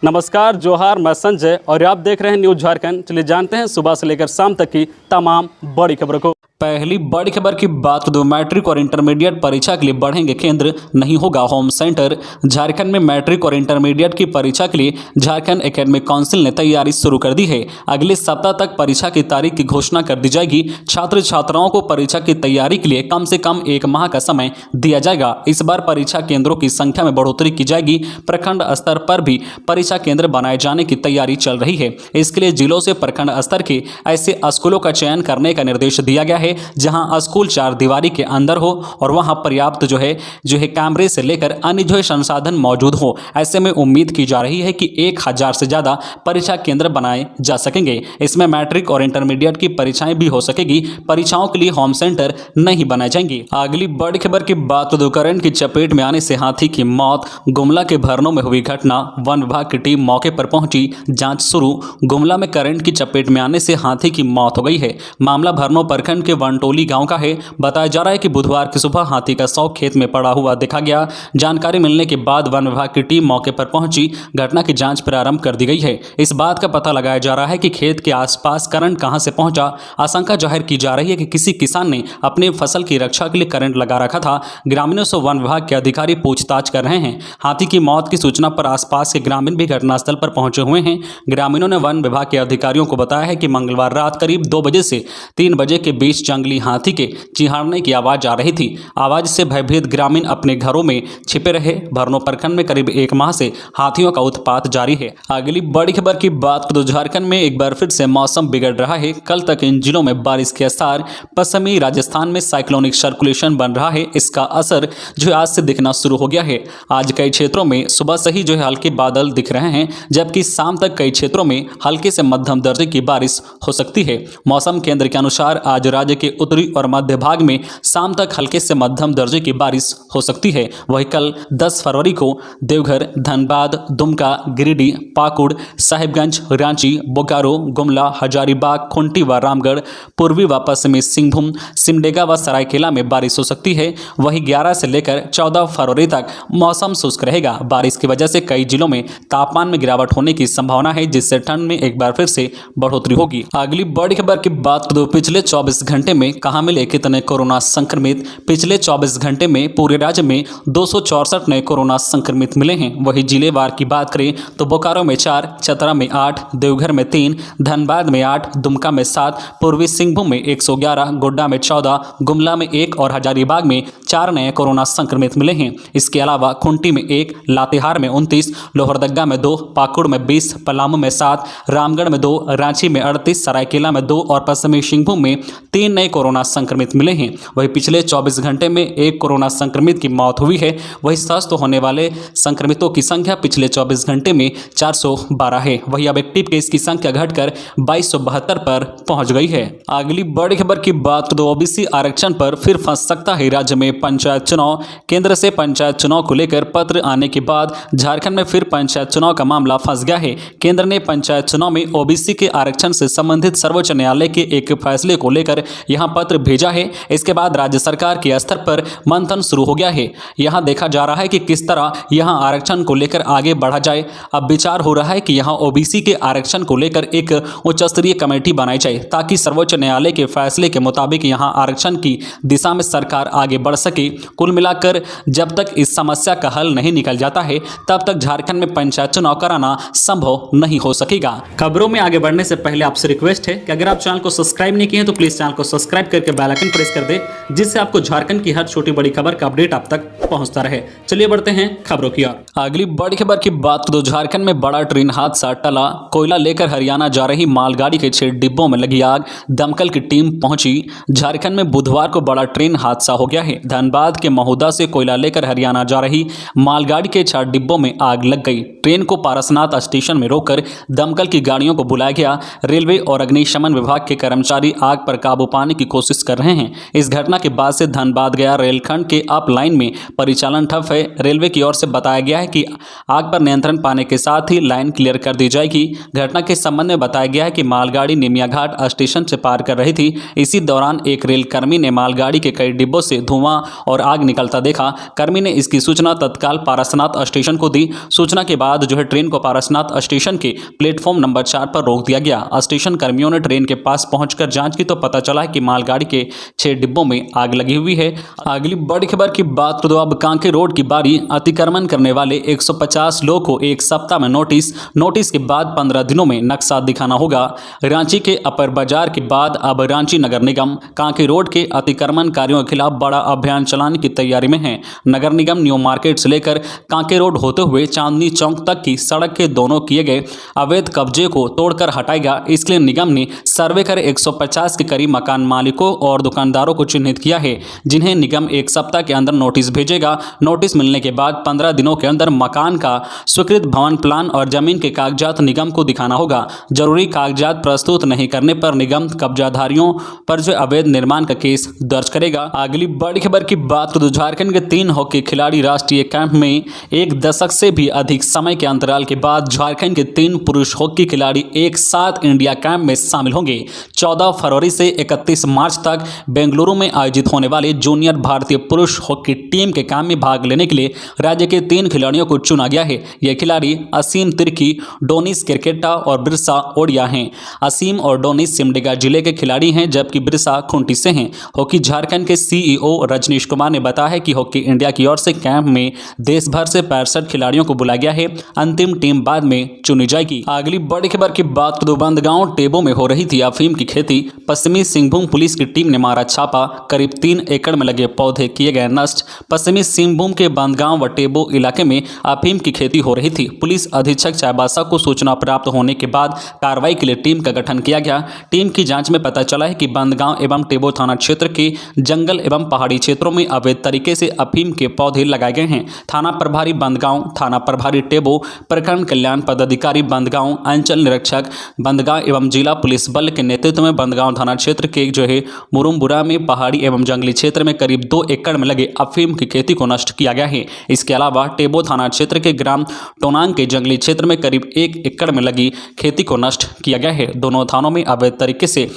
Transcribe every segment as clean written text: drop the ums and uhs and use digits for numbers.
नमस्कार, जोहार, मैं संजय और आप देख रहे हैं न्यूज झारखंड। चलिए जानते हैं सुबह से लेकर शाम तक की तमाम बड़ी खबरों को। पहली बड़ी खबर की बात कर दो। मैट्रिक और इंटरमीडिएट परीक्षा के लिए बढ़ेंगे केंद्र, नहीं होगा होम सेंटर। झारखंड में मैट्रिक और इंटरमीडिएट की परीक्षा के लिए झारखंड एकेडमिक काउंसिल ने तैयारी शुरू कर दी है। अगले सप्ताह तक परीक्षा की तारीख की घोषणा कर दी जाएगी। छात्र छात्राओं को परीक्षा की तैयारी के लिए कम से कम 1 माह का समय दिया जाएगा। इस बार परीक्षा केंद्रों की संख्या में बढ़ोतरी की जाएगी। प्रखंड स्तर पर भी परीक्षा केंद्र बनाए जाने की तैयारी चल रही है। इसके लिए जिलों से प्रखंड स्तर के ऐसे स्कूलों का चयन करने का निर्देश दिया गया है जहां स्कूल 4 दीवारी के अंदर हो और वहां पर्याप्त जो है कैमरे से लेकर अन्य संसाधन मौजूद हो। ऐसे में उम्मीद की जा रही है कि 1000 से ज्यादा परीक्षा केंद्र बनाए जा सकेंगे। इसमें मैट्रिक और इंटरमीडिएट की परीक्षाएं भी हो सकेगी। परीक्षाओं के लिए होम सेंटर नहीं बनाए जाएंगे। अगली बड़ी खबर की बात तो करंट की चपेट में आने से हाथी की मौत। गुमला के भरनों में हुई घटना, वन विभाग की टीम मौके पर पहुंची, जांच शुरू। गुमला में करंट की चपेट में आने से हाथी की मौत हो गई है। मामला भरनों प्रखंड के वनटोली गांव का है। बताया जा रहा है कि बुधवार की सुबह हाथी का शव खेत में पड़ा हुआ देखा गया। जानकारी मिलने के बाद वन विभाग की टीम मौके पर पहुंची। घटना की जांच प्रारंभ कर दी गई है। इस बात का पता लगाया जा रहा है कि खेत के आसपास करंट कहां से पहुंचा। आशंका जाहिर की जा रही है कि किसी किसान ने अपने फसल की रक्षा के लिए करंट लगा रखा था। ग्रामीणों से वन विभाग के अधिकारी पूछताछ कर रहे हैं। हाथी की मौत की सूचना पर आसपास के ग्रामीण भी घटनास्थल पर पहुंचे हुए हैं। ग्रामीणों ने वन विभाग के अधिकारियों को बताया है कि मंगलवार रात करीब 2 बजे से 3 बजे के बीच जंगली हाथी के चिहाड़ने की आवाज आ रही थी। आवाज से भयभीत ग्रामीण अपने घरों में छिपे रहे। भरनों प्रखंड में करीब 1 माह से हाथियों का उत्पात जारी है। अगली बड़ी खबर की बात तो झारखंड में एक बार फिर से मौसम बिगड़ रहा है। कल तक इन जिलों में बारिश के आसार। पश्चिमी राजस्थान में साइक्लोनिक सर्कुलेशन बन रहा है। इसका असर आज से दिखना शुरू हो गया है। आज कई क्षेत्रों में सुबह से ही हल्के बादल दिख रहे हैं, जबकि शाम तक कई क्षेत्रों में हल्के से मध्यम दर्जे की बारिश हो सकती है। मौसम केंद्र के अनुसार आज राज्य के उत्तरी और मध्य भाग में शाम तक हल्के से मध्यम दर्जे की बारिश हो सकती है। वहीं कल 10 फरवरी को देवघर, धनबाद, दुमका, गिरिडीह, पाकुड़, साहिबगंज, रांची, बोकारो, गुमला, हजारीबाग, खूंटी व रामगढ़, पूर्वी व पश्चिमी सिंहभूम, सिमडेगा व सरायकेला में बारिश हो सकती है। वहीं 11 से लेकर 14 फरवरी तक मौसम शुष्क रहेगा। बारिश की वजह से कई जिलों में तापमान में गिरावट होने की संभावना है, जिससे ठंड में एक बार फिर से बढ़ोतरी होगी। अगली बड़ी खबर की बात करें, पिछले 24 घंटे में कहां मिले कितने कोरोना संक्रमित। पिछले 24 घंटे में पूरे राज्य में 264 नए कोरोना संक्रमित मिले हैं। वहीं जिलेवार की बात करें तो बोकारो में 4, चतरा में 8, देवघर में 3, धनबाद में 8, दुमका में 7, पूर्वी सिंहभूम में 111, गोड्डा में 14, गुमला में 1 और हजारीबाग में 4 नए कोरोना संक्रमित मिले हैं। इसके अलावा खूंटी में 1, लातेहार में 29, लोहरदगा में 2, पाकुड़ में 20, पलामू में 7, रामगढ़ में 2, रांची में 38, सरायकेला में 2 और पश्चिमी सिंहभूम में 3 नए कोरोना संक्रमित मिले हैं। वहीं पिछले 24 घंटे में 1 कोरोना संक्रमित की मौत हुई है। वहीं स्वस्थ होने वाले संक्रमितों की संख्या पिछले 24 घंटे में 412 है। वहीं अब एक्टिव केस की संख्या घटकर 2272 पर पहुंच गई है। अगली बड़ी खबर की बात तो ओबीसी आरक्षण पर फिर फंस सकता है राज्य में पंचायत चुनाव। केंद्र से पंचायत चुनाव को लेकर पत्र आने के बाद झारखंड में फिर पंचायत चुनाव का मामला फंस गया है। केंद्र ने पंचायत चुनाव में ओबीसी के आरक्षण से संबंधित सर्वोच्च न्यायालय के एक फैसले को लेकर यहां पत्र भेजा है। इसके बाद राज्य सरकार के स्तर पर मंथन शुरू हो गया है। यहां देखा जा रहा है कि किस तरह यहां आरक्षण को लेकर आगे बढ़ा जाए। अब विचार हो रहा है कि यहां ओबीसी के आरक्षण को लेकर एक उच्च स्तरीय कमेटी बनाई जाए, ताकि सर्वोच्च न्यायालय के फैसले के मुताबिक यहां आरक्षण की दिशा में सरकार आगे बढ़ सके। कुल मिलाकर जब तक इस समस्या का हल नहीं निकल जाता है, तब तक झारखंड में पंचायत चुनाव कराना संभव नहीं हो सकेगा। खबरों में आगे बढ़ने से पहले आपसे रिक्वेस्ट है कि अगर आप चैनल को सब्सक्राइब नहीं किए हैं तो प्लीज चैनल को सब्सक्राइब करके बेल आइकन प्रेस कर दे, जिससे आपको झारखंड की हर छोटी बड़ी खबर का अपडेट आप तक पहुंचता रहे। चलिए बढ़ते हैं खबरों की ओर। अगली बड़ी खबर की बात तो झारखंड में बड़ा ट्रेन हादसा टला। कोयला लेकर हरियाणा जा रही मालगाड़ी के 6 डिब्बों में लगी आग। दमकल की टीम पहुंची। झारखंड में बुधवार को बड़ा ट्रेन हादसा हो गया है। धनबाद के महुदा से कोयला लेकर हरियाणा जा रही मालगाड़ी के 6 डिब्बों में आग लग गई। ट्रेन को पारसनाथ स्टेशन में रोककर दमकल की गाड़ियों को बुलाया गया। रेलवे और अग्निशमन विभाग के कर्मचारी आग पर काबू पाने की कोशिश कर रहे हैं। इस घटना के बाद से धनबाद गया रेलखंड के अप लाइन में परिचालन ठप है। रेलवे की ओर से बताया गया है कि आग पर नियंत्रण पाने के साथ ही लाइन क्लियर कर दी जाएगी। घटना के संबंध में बताया गया है कि मालगाड़ी निमिया घाट स्टेशन से पार कर रही थी। इसी दौरान एक रेल कर्मी ने मालगाड़ी के कई डिब्बों से धुआं और आग निकलता देखा। कर्मी ने इसकी सूचना तत्काल पारसनाथ स्टेशन को दी। सूचना के बाद ट्रेन को पारसनाथ स्टेशन के प्लेटफॉर्म नंबर 4 पर रोक दिया गया। स्टेशन कर्मियों ने ट्रेन के पास पहुंचकर जांच की तो पता चला है कि मालगाड़ी के 6 डिब्बों में आग लगी हुई है। अगली बड़ी खबर की बात कर दो अब कांके रोड की बारी। अतिक्रमण करने वाले 150 लोगों को एक सप्ताह में नोटिस के बाद 15 दिनों में नक्शा दिखाना होगा। रांची के अपर बाजार के बाद अब रांची नगर निगम कांके रोड के अतिक्रमणकारियों के खिलाफ बड़ा अभियान चलाने की तैयारी में है। नगर निगम न्यू मार्केट से लेकर कांके रोड होते हुए चांदनी चौक तक की सड़क के दोनों किए गए अवैध कब्जे को तोड़कर हटाएगा। इसके लिए निगम ने सर्वे कर 150 के करीब मकान मालिकों और दुकानदारों को चिन्हित किया है, जिन्हें निगम एक सप्ताह के अंदर नोटिस भेजेगा। नोटिस मिलने के बाद 15 दिनों के अंदर मकान का स्वीकृत भवन प्लान और जमीन के कागजात निगम को दिखाना होगा। जरूरी कागजात प्रस्तुत नहीं करने पर निगम कब्जाधारियों पर अवैध निर्माण का केस दर्ज करेगा। अगली बड़ी खबर की बात करें तो झारखंड के 3 हॉकी खिलाड़ी राष्ट्रीय कैंप में एक दशक से भी अधिक समय के अंतराल के बाद झारखंड के 3 पुरुष हॉकी खिलाड़ी एक साथ इंडिया कैंप में शामिल होंगे। 14 फरवरी से 31 मार्च तक बेंगलुरु में आयोजित होने वाले जूनियर भारतीय पुरुष हॉकी टीम के कैंप में भाग लेने के लिए राज्य के 3 खिलाड़ियों को चुना गया है। ये खिलाड़ी असीम तिर्की, डोनिस क्रिकेटा और बिरसा ओडिया हैं। असीम और डोनिस सिमडेगा जिले के खिलाड़ी हैं, जबकि बिरसा खूंटी से हैं। हॉकी झारखंड के सीईओ रजनीश कुमार ने बताया है कि हॉकी इंडिया की ओर से कैंप में देश भर से 65 खिलाड़ियों को बुलाया गया है। अंतिम टीम बाद में चुनी जाएगी। अगली बड़ी खबर की बात तो बंदगांव टेबो में हो रही थी अफीम की खेती। पश्चिमी सिंहभूम पुलिस की टीम ने मारा छापा। करीब 3 एकड़ में लगे पौधे किए गए नष्ट। पश्चिमी सिंहभूम के बंदगांव व टेबो इलाके में अफीम की खेती हो रही थी। पुलिस अधीक्षक चाईबासा को सूचना प्राप्त होने के बाद कार्रवाई के लिए टीम का गठन किया गया। टीम की जांच में पता चला है कि बंदगांव एवं टेबो थाना क्षेत्र के जंगल एवं पहाड़ी क्षेत्रों में अवैध तरीके से अफीम के पौधे लगाए गए हैं। थाना प्रभारी बंदगांव, थाना प्रभारी टेबो, प्रखंड कल्याण पदाधिकारी बंदगांव, अंचल निरीक्षक बंदगांव एवं जिला पुलिस बल के नेतृत्व में बंदगांव थाना क्षेत्र के मुरुमबुरा में पहाड़ी एवं जंगली क्षेत्र में करीब 2 एकड़ में लगे अफीम की खेती को नष्ट किया गया है। इसके अलावा टेबो थाना क्षेत्र के ग्राम टोनांग के जंगली क्षेत्र में करीब 1 एकड़ में लगी खेती को नष्ट किया गया है। दोनों थानों में अवैध तरीके से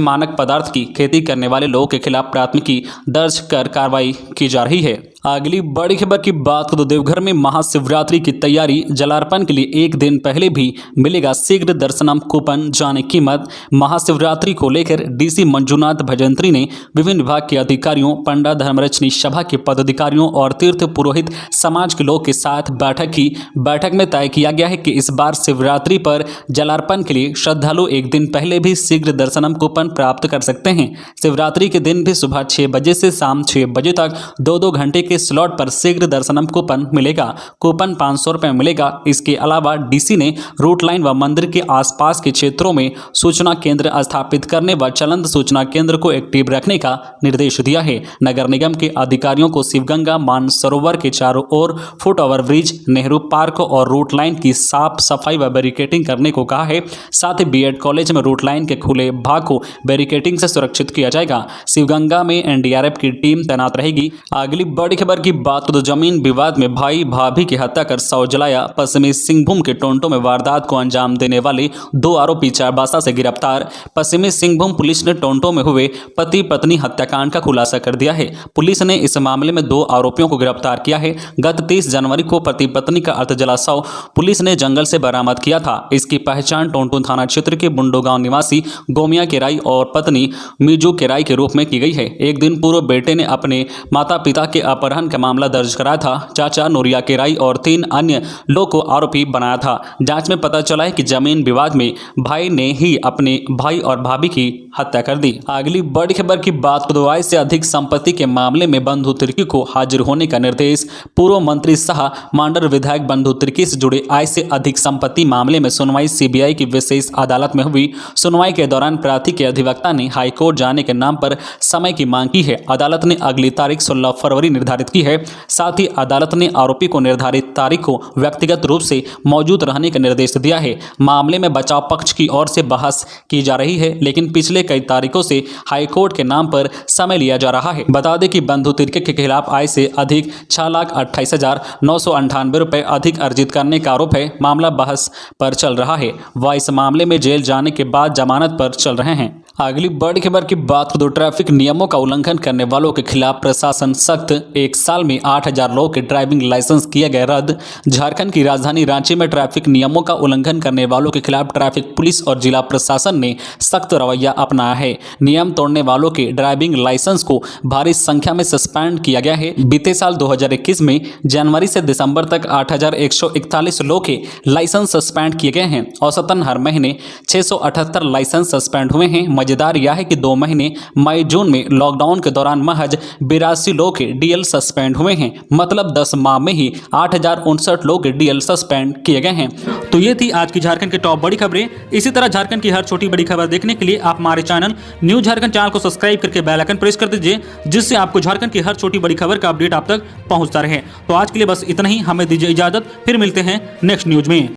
मानक पदार्थ की खेती करने वाले लोगों के खिलाफ प्राथमिकी दर्ज कर कार्रवाई की जा रही है। अगली बड़ी खबर की बात तो देवघर में महाशिवरात्रि की तैयारी। जलार्पण के लिए एक दिन पहले भी मिलेगा शीघ्र दर्शनम कूपन, जाने कीमत। महाशिवरात्रि को लेकर डीसी मंजुनाथ भजंत्री ने विभिन्न विभाग के अधिकारियों, पंडा धर्मरक्षणी सभा के पदाधिकारियों और तीर्थ पुरोहित समाज के लोग के साथ बैठक की। बैठक में तय किया गया है कि इस बार शिवरात्रि पर जलार्पण के लिए श्रद्धालु एक दिन पहले भी शीघ्र दर्शनम कूपन प्राप्त कर सकते हैं। शिवरात्रि के दिन भी सुबह 6 बजे से शाम 6 बजे तक 2-2 घंटे के स्लॉट पर शीघ्र दर्शनम कूपन मिलेगा। कूपन 500 रुपये मिलेगा। इसके अलावा डीसी ने रूट लाइन व मंदिर के आसपास के क्षेत्रों में सूचना केंद्र स्थापित करने व चलंत सूचना केंद्र को एक्टिव रखने का निर्देश दिया है। नगर निगम के अधिकारियों को शिवगंगा मानसरोवर के चारों ओर foot over bridge, Nehru park और रूट लाइन की साफ सफाई व बैरिकेटिंग करने को कहा है। साथ ही बीएड कॉलेज में रूट लाइन के खुले भाग को बैरिकेटिंग से सुरक्षित किया जाएगा। शिवगंगा में एनडीआरएफ की टीम तैनात रहेगी। अगली बड़ी खबर की बात तो जमीन विवाद में भाई भाभी की हत्या कर शव जलाया। पश्चिमी सिंहभूम के टोंटो में वारदात को अंजाम देने वाले 2 आरोपी चाईबासा से गिरफ्तार। पश्चिमी सिंहभूम पुलिस ने टोंटो में हुए पति पत्नी हत्याकांड का खुलासा कर दिया है। पुलिस ने इस मामले में 2 आरोपियों को गिरफ्तार किया है। गत 30 जनवरी को पति पत्नी का अर्धजला शव पुलिस ने जंगल से बरामद किया था। इसकी पहचान टोंटो थाना क्षेत्र के बुंडो गांव निवासी गोमिया केराई और पत्नी मीजू केराई के रूप में की गई है। एक दिन पूर्व बेटे ने अपने माता पिता के अपहरण का मामला दर्ज कराया था। चाचा नूरिया केराई और 3 अन्य लोग को आरोपी बनाया था। जांच में पता चला है कि जमीन विवाद में भाई ने ही अपने भाई और भाभी की हत्या कर दी। अगली बड़ी खबर की बात तो आय से अधिक संपत्ति के मामले में बंधु तिर्की को हाजिर होने का निर्देश। पूर्व मंत्री शाह मांडर विधायक बंधु तिर्की से जुड़े आय से अधिक संपत्ति मामले में सुनवाई सीबीआई की विशेष अदालत में हुई। सुनवाई के दौरान प्रार्थी के अधिवक्ता ने हाईकोर्ट जाने के नाम पर समय की मांग की है। अदालत ने अगली तारीख 16 फरवरी निर्धारित निर्धारित की है। साथ ही अदालत ने आरोपी को निर्धारित तारीख को व्यक्तिगत रूप से मौजूद रहने का निर्देश दिया है। मामले में बचाव पक्ष की ओर से बहस की जा रही है, लेकिन पिछले कई तारीखों से हाईकोर्ट के नाम पर समय लिया जा रहा है। बता दें कि बंधु तिर्की के खिलाफ आय से अधिक 6,28,998 रुपए अधिक अर्जित करने का आरोप है। मामला बहस पर चल रहा है। वह इस मामले में जेल जाने के बाद जमानत पर चल रहे हैं। अगली बड़ी खबर की बात करें तो ट्रैफिक नियमों का उल्लंघन करने वालों के खिलाफ प्रशासन सख्त। 1 साल में 8,000 लोगों के ड्राइविंग लाइसेंस किए गए रद्द। झारखंड की राजधानी रांची में ट्रैफिक नियमों का उल्लंघन करने वालों के खिलाफ ट्रैफिक पुलिस और जिला प्रशासन ने सख्त रवैया अपनाया है। नियम तोड़ने वालों के ड्राइविंग लाइसेंस को भारी संख्या में सस्पेंड किया गया है। बीते साल 2021 में जनवरी से दिसंबर तक 8,141 लोगों के लाइसेंस सस्पेंड किए गए हैं। औसतन हर महीने 678 लाइसेंस सस्पेंड हुए हैं। मजेदार यह है कि 2 महीने मई जून में लॉकडाउन के दौरान महज 82 लोग के डीएल सस्पेंड हुए हैं। मतलब 10 माह में ही 8,059 लोग के डीएल सस्पेंड किए गए हैं। तो ये थी आज की झारखंड की टॉप बड़ी खबरें। इसी तरह झारखंड की हर छोटी बड़ी खबर देखने के लिए आप हमारे चैनल न्यूज झारखंड चैनल को सब्सक्राइब करके बेल आइकन प्रेस कर दीजिए, जिससे आपको झारखंड की हर छोटी बड़ी खबर का अपडेट आप तक पहुंचता रहे। तो आज के लिए बस इतना ही। हमें दीजिए इजाजत, फिर मिलते हैं नेक्स्ट न्यूज में।